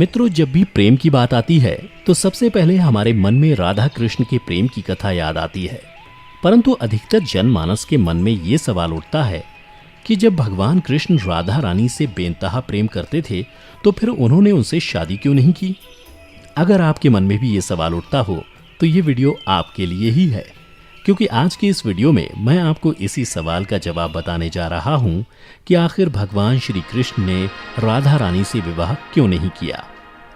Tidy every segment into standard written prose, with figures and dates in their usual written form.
मित्रों, जब भी प्रेम की बात आती है तो सबसे पहले हमारे मन में राधा कृष्ण के प्रेम की कथा याद आती है। परंतु अधिकतर जनमानस के मन में ये सवाल उठता है कि जब भगवान कृष्ण राधा रानी से बेइंतहा प्रेम करते थे तो फिर उन्होंने उनसे शादी क्यों नहीं की। अगर आपके मन में भी ये सवाल उठता हो तो ये वीडियो आपके लिए ही है, क्योंकि आज के इस वीडियो में मैं आपको इसी सवाल का जवाब बताने जा रहा हूं कि आखिर भगवान श्री कृष्ण ने राधा रानी से विवाह क्यों नहीं किया।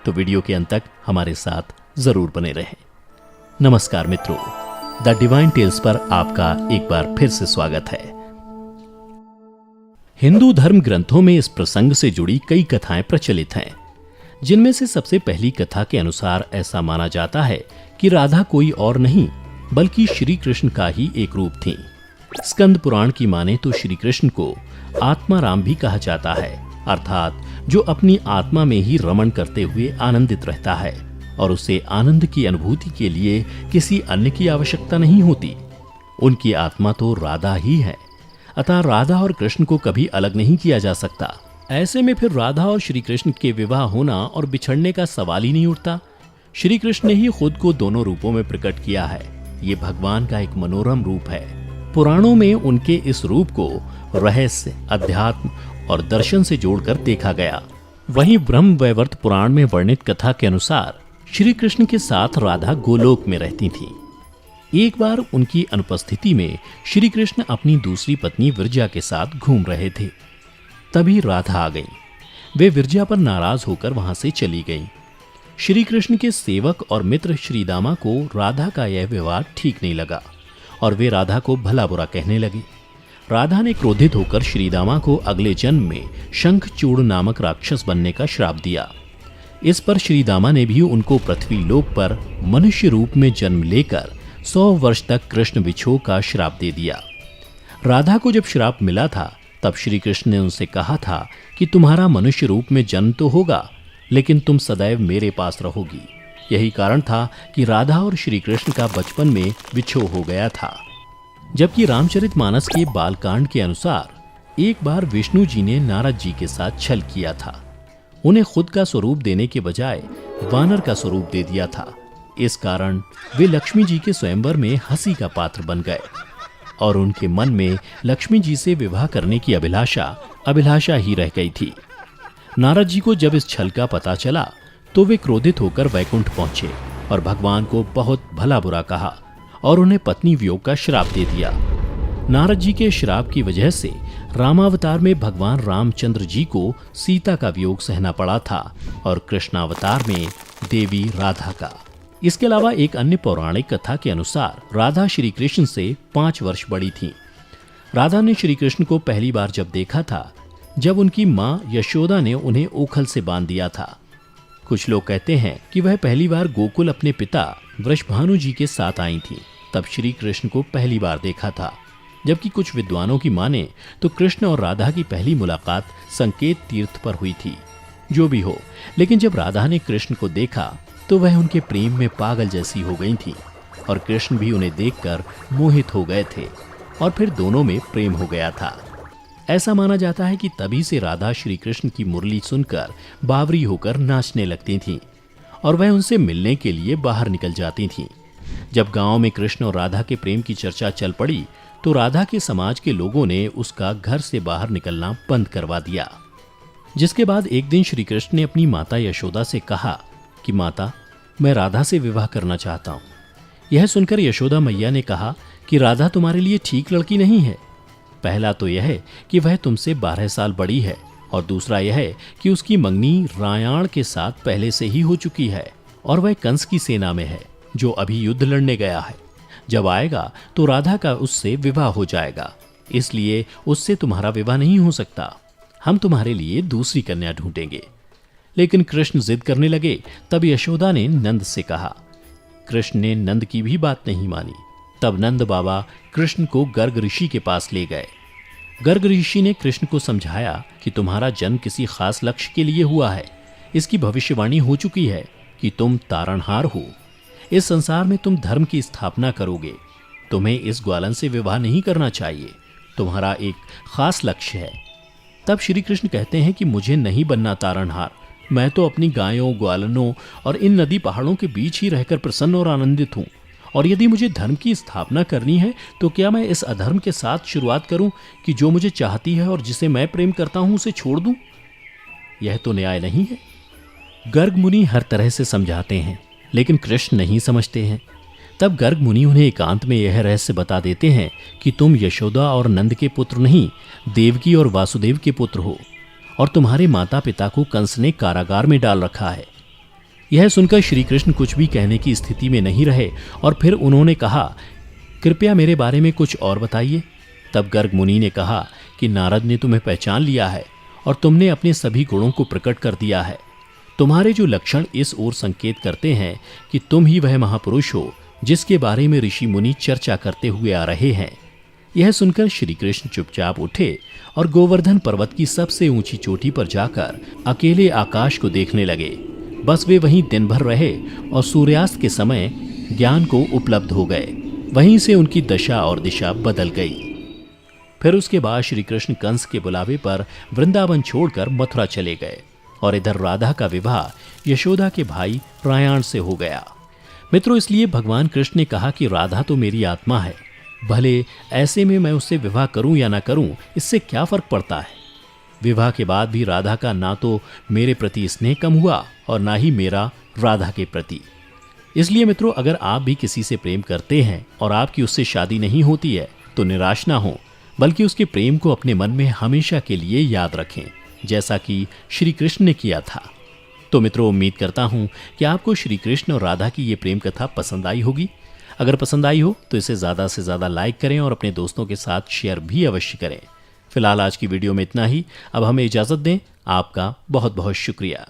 तो वीडियो के अंत तक हमारे साथ जरूर बने रहें। नमस्कार मित्रों, द डिवाइन टेल्स पर आपका एक बार फिर से स्वागत है। हिंदू धर्म ग्रंथों में इस प्रसंग से जुड़ी कई कथाएं प्रचलित हैं, जिनमें से सबसे पहली कथा के अनुसार ऐसा माना जाता है कि राधा कोई और नहीं बल्कि श्री कृष्ण का ही एक रूप थी। स्कंद पुराण की माने तो श्री कृष्ण को आत्मा राम भी कहा जाता है, अर्थात जो अपनी आत्मा में ही रमण करते हुए आनंदित रहता है और उसे आनंद की अनुभूति के लिए किसी अन्य की आवश्यकता नहीं होती। उनकी आत्मा तो राधा ही है, अतः राधा और कृष्ण को कभी अलग नहीं किया जा सकता। ऐसे में फिर राधा और श्री कृष्ण के विवाह होना और बिछड़ने का सवाल ही नहीं उठता। श्री कृष्ण ने ही खुद को दोनों रूपों में प्रकट किया है। ये भगवान का एक मनोरम रूप है। पुराणों में उनके इस रूप को रहस्य, अध्यात्म और दर्शन से जोड़कर देखा गया। वहीं ब्रह्म वैवर्त पुराण में वर्णित कथा के अनुसार श्री कृष्ण के साथ राधा गोलोक में रहती थीं। एक बार उनकी अनुपस्थिति में श्री कृष्ण अपनी दूसरी पत्नी विरजा के साथ घूम रहे थे। तभी राधा आ गई। वे विरजा पर नाराज होकर वहां से चली गईं। श्री कृष्ण के सेवक और मित्र श्रीदामा को राधा का यह व्यवहार ठीक नहीं लगा और वे राधा को भला बुरा कहने लगे। राधा ने क्रोधित होकर श्रीदामा को अगले जन्म में शंखचूड़ नामक राक्षस बनने का श्राप दिया। इस पर श्रीदामा ने भी उनको पृथ्वी लोक पर मनुष्य रूप में जन्म लेकर 100 वर्ष तक कृष्ण विछोह का श्राप दे दिया। राधा को जब श्राप मिला था तब श्री कृष्ण ने उनसे कहा था कि तुम्हारा मनुष्य रूप में जन्म तो होगा, लेकिन तुम सदैव मेरे पास रहोगी। यही कारण था कि राधा और श्री कृष्ण का बचपन में विछोह हो गया था। जबकि रामचरितमानस के बालकांड के अनुसार एक बार विष्णु जी ने नारद जी के साथ छल किया था। उन्हें खुद का स्वरूप देने के बजाय वानर का स्वरूप दे दिया था। इस कारण वे लक्ष्मी जी के स्वयंवर में हंसी का पात्र बन गए और उनके मन में लक्ष्मी जी से विवाह करने की अभिलाषा ही रह गई थी। नारद जी को जब इस छल का पता चला तो वे क्रोधित होकर वैकुंठ पहुंचे और भगवान को बहुत भला बुरा कहा और उन्हें पत्नी वियोग का श्राप दे दिया। नारद जी के श्राप की वजह से रामावतार में भगवान रामचंद्र जी को सीता का वियोग सहना पड़ा था और कृष्णावतार में देवी राधा का। इसके अलावा एक अन्य पौराणिक कथा के अनुसार राधा श्री कृष्ण से 5 वर्ष बड़ी थी। राधा ने श्री कृष्ण को पहली बार जब देखा था जब उनकी मां यशोदा ने उन्हें ओखल से बांध दिया था। कुछ लोग कहते हैं कि वह पहली बार गोकुल अपने पिता वृषभानु जी के साथ आई थी, तब श्री कृष्ण को पहली बार देखा था। जबकि कुछ विद्वानों की माने तो कृष्ण और राधा की पहली मुलाकात संकेत तीर्थ पर हुई थी। जो भी हो, लेकिन जब राधा ने कृष्ण को देखा तो वह उनके प्रेम में पागल जैसी हो गई थी और कृष्ण भी उन्हें देखकर मोहित हो गए थे और फिर दोनों में प्रेम हो गया था। ऐसा माना जाता है कि तभी से राधा श्री कृष्ण की मुरली सुनकर बावरी होकर नाचने लगती थीं और वह उनसे मिलने के लिए बाहर निकल जाती थीं। जब गांव में कृष्ण और राधा के प्रेम की चर्चा चल पड़ी तो राधा के समाज के लोगों ने उसका घर से बाहर निकलना बंद करवा दिया। जिसके बाद एक दिन श्री कृष्ण ने अपनी माता यशोदा से कहा कि माता, मैं राधा से विवाह करना चाहता हूँ। यह सुनकर यशोदा मैया ने कहा कि राधा तुम्हारे लिए ठीक लड़की नहीं है। पहला तो यह है कि वह तुमसे 12 साल बड़ी है और दूसरा यह है कि उसकी मंगनी रायाण के साथ पहले से ही हो चुकी है और वह कंस की सेना में है जो अभी युद्ध लड़ने गया है। जब आएगा तो राधा का उससे विवाह हो जाएगा, इसलिए उससे तुम्हारा विवाह नहीं हो सकता। हम तुम्हारे लिए दूसरी कन्या ढूंढेंगे। लेकिन कृष्ण जिद करने लगे। तब यशोदा ने नंद से कहा। कृष्ण ने नंद की भी बात नहीं मानी। तब नंद बाबा कृष्ण को गर्ग ऋषि के पास ले गए। गर्ग ऋषि ने कृष्ण को समझाया कि तुम्हारा जन्म किसी खास लक्ष्य के लिए हुआ है। इसकी भविष्यवाणी हो चुकी है कि तुम तारणहार हो। इस संसार में तुम धर्म की स्थापना करोगे। तुम्हें इस ग्वालन से विवाह नहीं करना चाहिए। तुम्हारा एक खास लक्ष्य है। तब श्री कृष्ण कहते हैं कि मुझे नहीं बनना तारणहार, मैं तो अपनी गायों, ग्वालनों और इन नदी पहाड़ों के बीच ही रहकर प्रसन्न और आनंदित हूँ। और यदि मुझे धर्म की स्थापना करनी है तो क्या मैं इस अधर्म के साथ शुरुआत करूं कि जो मुझे चाहती है और जिसे मैं प्रेम करता हूं उसे छोड़ दूं? यह तो न्याय नहीं है। गर्ग मुनि हर तरह से समझाते हैं, लेकिन कृष्ण नहीं समझते हैं। तब गर्ग मुनि उन्हें एकांत में यह रहस्य बता देते हैं कि तुम यशोदा और नंद के पुत्र नहीं, देवकी और वासुदेव के पुत्र हो, और तुम्हारे माता पिता को कंस ने कारागार में डाल रखा है। यह सुनकर श्री कृष्ण कुछ भी कहने की स्थिति में नहीं रहे और फिर उन्होंने कहा, कृपया मेरे बारे में कुछ और बताइए। तब गर्ग मुनि ने कहा कि नारद ने तुम्हें पहचान लिया है और तुमने अपने सभी गुणों को प्रकट कर दिया है। तुम्हारे जो लक्षण इस ओर संकेत करते हैं कि तुम ही वह महापुरुष हो जिसके बारे में ऋषि मुनि चर्चा करते हुए आ रहे हैं। यह सुनकर श्री कृष्ण चुपचाप उठे और गोवर्धन पर्वत की सबसे ऊंची चोटी पर जाकर अकेले आकाश को देखने लगे। बस वे वहीं दिन भर रहे और सूर्यास्त के समय ज्ञान को उपलब्ध हो गए। वहीं से उनकी दशा और दिशा बदल गई। फिर उसके बाद श्री कृष्ण कंस के बुलावे पर वृंदावन छोड़कर मथुरा चले गए और इधर राधा का विवाह यशोदा के भाई प्रयाण से हो गया। मित्रों, इसलिए भगवान कृष्ण ने कहा कि राधा तो मेरी आत्मा है, भले ऐसे में मैं उससे विवाह करूं या ना करूं, इससे क्या फर्क पड़ता है। विवाह के बाद भी राधा का ना तो मेरे प्रति स्नेह कम हुआ और ना ही मेरा राधा के प्रति। इसलिए मित्रों, अगर आप भी किसी से प्रेम करते हैं और आपकी उससे शादी नहीं होती है तो निराश ना हो, बल्कि उसके प्रेम को अपने मन में हमेशा के लिए याद रखें, जैसा कि श्री कृष्ण ने किया था। तो मित्रों, उम्मीद करता हूं कि आपको श्री कृष्ण और राधा की ये प्रेम कथा पसंद आई होगी। अगर पसंद आई हो तो इसे ज़्यादा से ज़्यादा लाइक करें और अपने दोस्तों के साथ शेयर भी अवश्य करें। फिलहाल आज की वीडियो में इतना ही। अब हमें इजाज़त दें। आपका बहुत बहुत शुक्रिया।